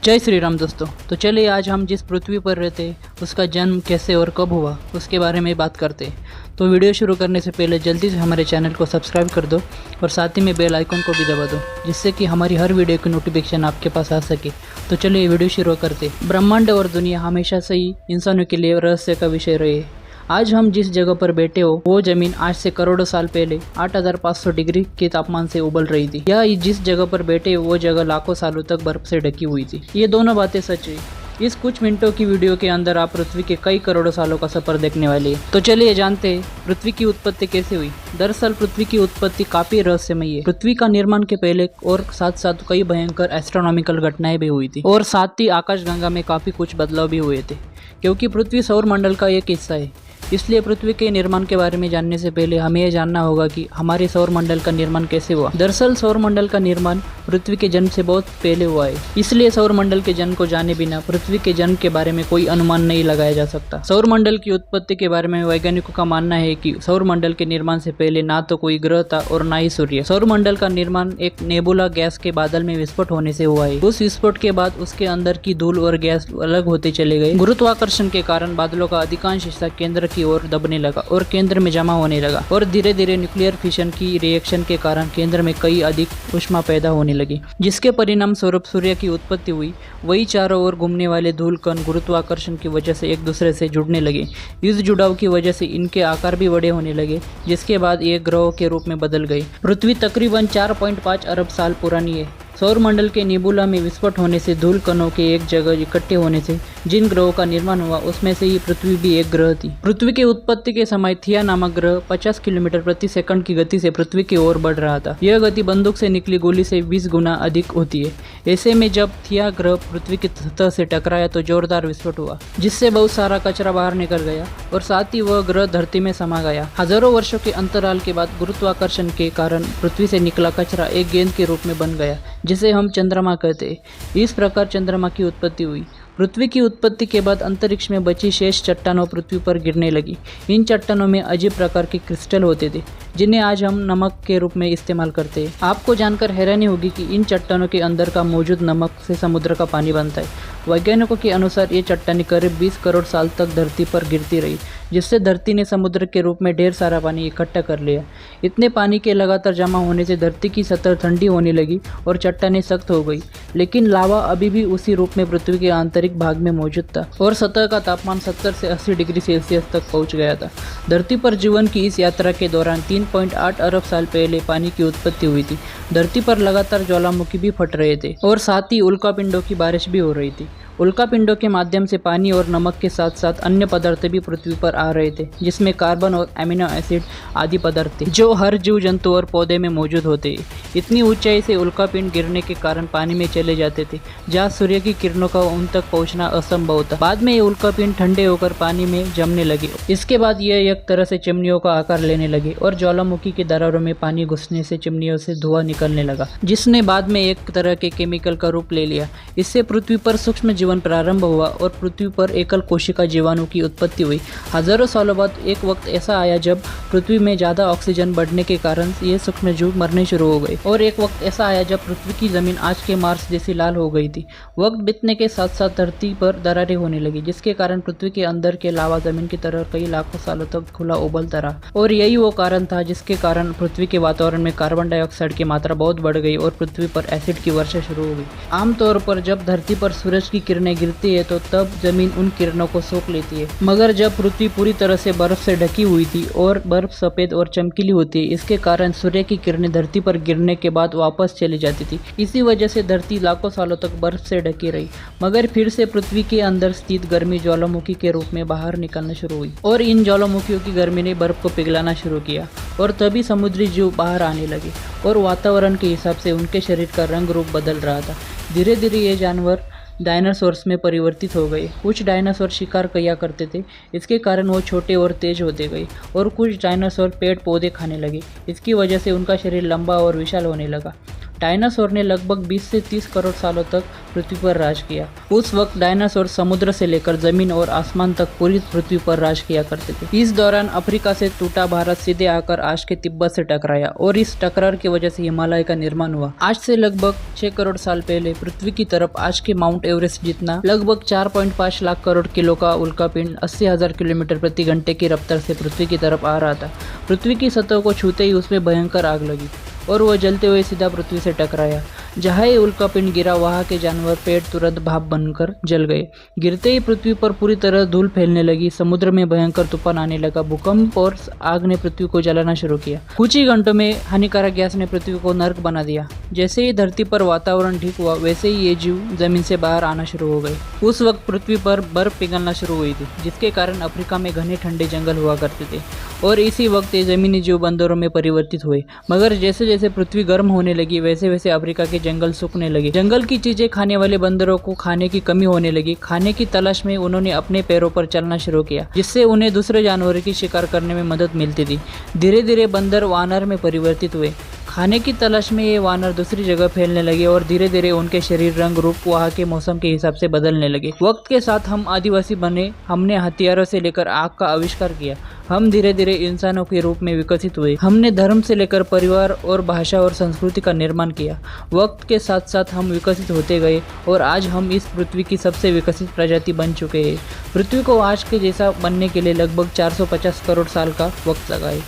जय श्री राम दोस्तों। तो चलिए आज हम जिस पृथ्वी पर रहते हैं उसका जन्म कैसे और कब हुआ उसके बारे में बात करते हैं। तो वीडियो शुरू करने से पहले जल्दी से हमारे चैनल को सब्सक्राइब कर दो और साथ ही में बेल आइकन को भी दबा दो, जिससे कि हमारी हर वीडियो की नोटिफिकेशन आपके पास आ सके। तो चलिए वीडियो शुरू करते हैं। ब्रह्मांड और दुनिया हमेशा से ही इंसानों के लिए रहस्य का विषय रहे। आज हम जिस जगह पर बैठे हो वो जमीन आज से करोड़ों साल पहले 8500 डिग्री के तापमान से उबल रही थी। या जिस जगह पर बैठे हो वो जगह लाखों सालों तक बर्फ से ढकी हुई थी। ये दोनों बातें सच है। इस कुछ मिनटों की वीडियो के अंदर आप पृथ्वी के कई करोड़ों सालों का सफर देखने वाले हैं। तो चलिए जानते हैं पृथ्वी की उत्पत्ति कैसे हुई। दरअसल पृथ्वी की उत्पत्ति काफी रहस्यमयी है। पृथ्वी का निर्माण के पहले और साथ साथ कई भयंकर एस्ट्रोनॉमिकल घटनाएं भी हुई थी और साथ ही आकाशगंगा में काफी कुछ बदलाव भी हुए थे, क्योंकि पृथ्वी सौर मंडल का एक हिस्सा है। इसलिए पृथ्वी के निर्माण के बारे में जानने से पहले हमें यह जानना होगा कि हमारे सौर मंडल का निर्माण कैसे हुआ। दरअसल सौर मंडल का निर्माण पृथ्वी के जन्म से बहुत पहले हुआ है। इसलिए सौर मंडल के जन्म को जाने बिना पृथ्वी के जन्म के बारे में कोई अनुमान नहीं लगाया जा सकता। सौर मंडल की उत्पत्ति के बारे में वैज्ञानिकों का मानना है कि सौर मंडल के निर्माण से पहले ना तो कोई ग्रह था और ना ही सूर्य। सौर मंडल का निर्माण एक नेबुला गैस के बादल में विस्फोट होने से हुआ है। उस विस्फोट के बाद उसके अंदर की धूल और गैस अलग होते चले गए। गुरुत्वाकर्षण के कारण बादलों का अधिकांश हिस्सा केंद्र की ओर दबने लगा और केंद्र में जमा होने लगा और धीरे धीरे न्यूक्लियर फिशन की रिएक्शन के कारण केंद्र में कई अधिक ऊष्मा पैदा होने लगी, जिसके परिणाम स्वरूप सूर्य की उत्पत्ति हुई। वही चारों ओर घूमने वाले धूल कण गुरुत्वाकर्षण की वजह से एक दूसरे से जुड़ने लगे। इस जुड़ाव की वजह से इनके आकार भी बड़े होने लगे, जिसके बाद ये ग्रहों के रूप में बदल गए। पृथ्वी तकरीबन 4.5 अरब साल पुरानी है। सौर मंडल के नेबुला में विस्फोट होने से धूल कणों के एक जगह इकट्ठे होने से जिन ग्रहों का निर्माण हुआ उसमें से ही पृथ्वी भी एक ग्रह थी। पृथ्वी की उत्पत्ति के समय थिया नामक ग्रह 50 किलोमीटर प्रति सेकंड की गति से पृथ्वी की ओर बढ़ रहा था। यह गति बंदूक से निकली गोली से 20 गुना अधिक होती है। ऐसे में जब थिया ग्रह पृथ्वी की सतह से टकराया तो जोरदार विस्फोट हुआ, जिससे बहुत सारा कचरा बाहर निकल गया और साथ ही वह ग्रह धरती में समा गया। हजारों वर्षों के अंतराल के बाद गुरुत्वाकर्षण के कारण पृथ्वी से निकला कचरा एक गेंद के रूप में बन गया, जिसे हम चंद्रमा कहते हैं। इस प्रकार चंद्रमा की उत्पत्ति हुई। पृथ्वी की उत्पत्ति के बाद अंतरिक्ष में बची शेष चट्टानों पृथ्वी पर गिरने लगी। इन चट्टानों में अजीब प्रकार के क्रिस्टल होते थे, जिन्हें आज हम नमक के रूप में इस्तेमाल करते हैं। आपको जानकर हैरानी होगी कि इन चट्टानों के अंदर का मौजूद नमक से समुद्र का पानी बनता है। वैज्ञानिकों के अनुसार ये चट्टानें करीब 20 करोड़ साल तक धरती पर गिरती रही, जिससे धरती ने समुद्र के रूप में ढेर सारा पानी इकट्ठा कर लिया। इतने पानी के लगातार जमा होने से धरती की सतह ठंडी होने लगी और चट्टानें सख्त हो गई, लेकिन लावा अभी भी उसी रूप में पृथ्वी के आंतरिक भाग में मौजूद था और सतह का तापमान 70 से 80 डिग्री सेल्सियस तक पहुंच गया था। धरती पर जीवन की इस यात्रा के दौरान 3.8 अरब साल पहले पानी की उत्पत्ति हुई थी। धरती पर लगातार ज्वालामुखी भी फट रहे थे और साथ ही उल्कापिंडों की बारिश भी हो रही थी। उल्कापिंडों के माध्यम से पानी और नमक के साथ साथ अन्य पदार्थ भी पृथ्वी पर आ रहे थे, जिसमें कार्बन और अमीनो एसिड आदि पदार्थ थे, जो हर जीव जंतु और पौधे में मौजूद होते हैं। इतनी ऊंचाई से उल्कापिंड गिरने के कारण पानी में चले जाते थे, जहां सूर्य की किरणों का उन तक पहुंचना असंभव था। बाद में ये उल्कापिंड ठंडे होकर पानी में जमने लगे। इसके बाद ये एक तरह से चिमनियों का आकार लेने लगे और ज्वालामुखी के दरारों में पानी घुसने से चिमनियों से धुआं निकलने लगा, जिसने बाद में एक तरह के केमिकल का रूप ले लिया। इससे पृथ्वी पर सूक्ष्म जीवन प्रारंभ हुआ और पृथ्वी पर एकल कोशिका जीवाणु की उत्पत्ति हुई। हजारों सालों बाद एक वक्त ऐसा आया जब पृथ्वी में ज्यादा ऑक्सीजन बढ़ने के कारण ये सूक्ष्म जीव मरने शुरू हो गए, और एक वक्त ऐसा आया जब पृथ्वी की जमीन आज के मार्स जैसी लाल हो गई थी। वक्त बीतने के साथ साथ धरती पर दरारें होने लगी, जिसके कारण पृथ्वी के अंदर के लावा जमीन की तरह कई लाखों सालों तक खुला उबलता रहा, और यही वो कारण था जिसके कारण पृथ्वी के वातावरण में कार्बन डाइऑक्साइड की मात्रा बहुत बढ़ गई और पृथ्वी पर एसिड की वर्षा शुरू हो गई। आमतौर पर जब धरती पर सूरज की किरणें गिरती है तो तब जमीन उन किरणों को सोख लेती है, मगर जब पृथ्वी पूरी तरह से बर्फ से ढकी हुई थी और बर्फ सफेद और चमकीली होती है, इसके कारण सूर्य की किरणें धरती पर गिरने के बाद वापस चली जाती थी। इसी वजह से धरती लाखों सालों तक बर्फ से ढकी रही, मगर फिर से पृथ्वी के अंदर स्थित गर्मी ज्वालामुखी के रूप में बाहर निकलना शुरू हुई और इन ज्वालामुखियों की गर्मी ने बर्फ को पिघलाना शुरू किया, और तभी समुद्री जीव बाहर आने लगे और वातावरण के हिसाब से उनके शरीर का रंग रूप बदल रहा था। धीरे धीरे ये जानवर डायनासोर्स में परिवर्तित हो गए। कुछ डायनासोर शिकार किया करते थे, इसके कारण वो छोटे और तेज होते गए, और कुछ डायनासोर पेड़ पौधे खाने लगे। इसकी वजह से उनका शरीर लंबा और विशाल होने लगा। डायनासोर ने लगभग 20 से 30 करोड़ सालों तक पृथ्वी पर राज किया। उस वक्त डायनासोर समुद्र से लेकर जमीन और आसमान तक पूरी पृथ्वी पर राज किया करते थे। इस दौरान अफ्रीका से टूटा भारत सीधे आकर आज के तिब्बत से टकराया और इस टकरार की वजह से हिमालय का निर्माण हुआ। आज से लगभग 6 करोड़ साल पहले पृथ्वी की तरफ आज के माउंट एवरेस्ट जितना लगभग 4.5 लाख करोड़ किलो का उल्कापिंड 80,000 किलोमीटर प्रति घंटे की रफ्तार से पृथ्वी की तरफ आ रहा था। पृथ्वी की सतह को छूते ही उसमें भयंकर आग लगी और वह जलते हुए सीधा पृथ्वी से टकराया। जहाँ ये उल्कापिंड गिरा वहाँ के जानवर पेड़ तुरंत भाप बनकर जल गए। गिरते ही पृथ्वी पर पूरी तरह धूल फैलने लगी। समुद्र में भयंकर तूफान आने लगा। भूकंप और आग ने पृथ्वी को जलाना शुरू किया। कुछ ही घंटों में हानिकारक गैस ने पृथ्वी को नर्क बना दिया। जैसे ही धरती पर वातावरण ठीक हुआ वैसे ही ये जीव जमीन से बाहर आना शुरू हो गए। उस वक्त पृथ्वी पर बर्फ पिघलना शुरू हुई थी, जिसके कारण अफ्रीका में घने ठंडे जंगल हुआ करते थे और इसी वक्त ये जमीनी जीव बंदरों में परिवर्तित हुए। मगर जैसे जैसे पृथ्वी गर्म होने लगी वैसे वैसे अफ्रीका के जंगल सूखने लगे। जंगल की चीजें खाने वाले बंदरों को खाने की कमी होने लगी। खाने की तलाश में उन्होंने अपने पैरों पर चलना शुरू किया, जिससे उन्हें दूसरे जानवरों की शिकार करने में मदद मिलती थी। धीरे धीरे बंदर वानर में परिवर्तित हुए। खाने की तलाश में ये वानर दूसरी जगह फैलने लगे और धीरे धीरे उनके शरीर रंग रूप वहाँ के मौसम के हिसाब से बदलने लगे। वक्त के साथ हम आदिवासी बने। हमने हथियारों से लेकर आग का आविष्कार किया। हम धीरे धीरे इंसानों के रूप में विकसित हुए। हमने धर्म से लेकर परिवार और भाषा और संस्कृति का निर्माण किया। वक्त के साथ साथ हम विकसित होते गए और आज हम इस पृथ्वी की सबसे विकसित प्रजाति बन चुके हैं। पृथ्वी को आज के जैसा बनने के लिए लगभग 450 करोड़ साल का वक्त लगा है।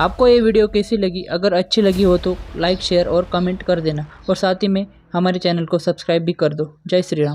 आपको ये वीडियो कैसी लगी? अगर अच्छी लगी हो तो लाइक, शेयर और कमेंट कर देना और साथ ही में हमारे चैनल को सब्सक्राइब भी कर दो। जय श्री राम।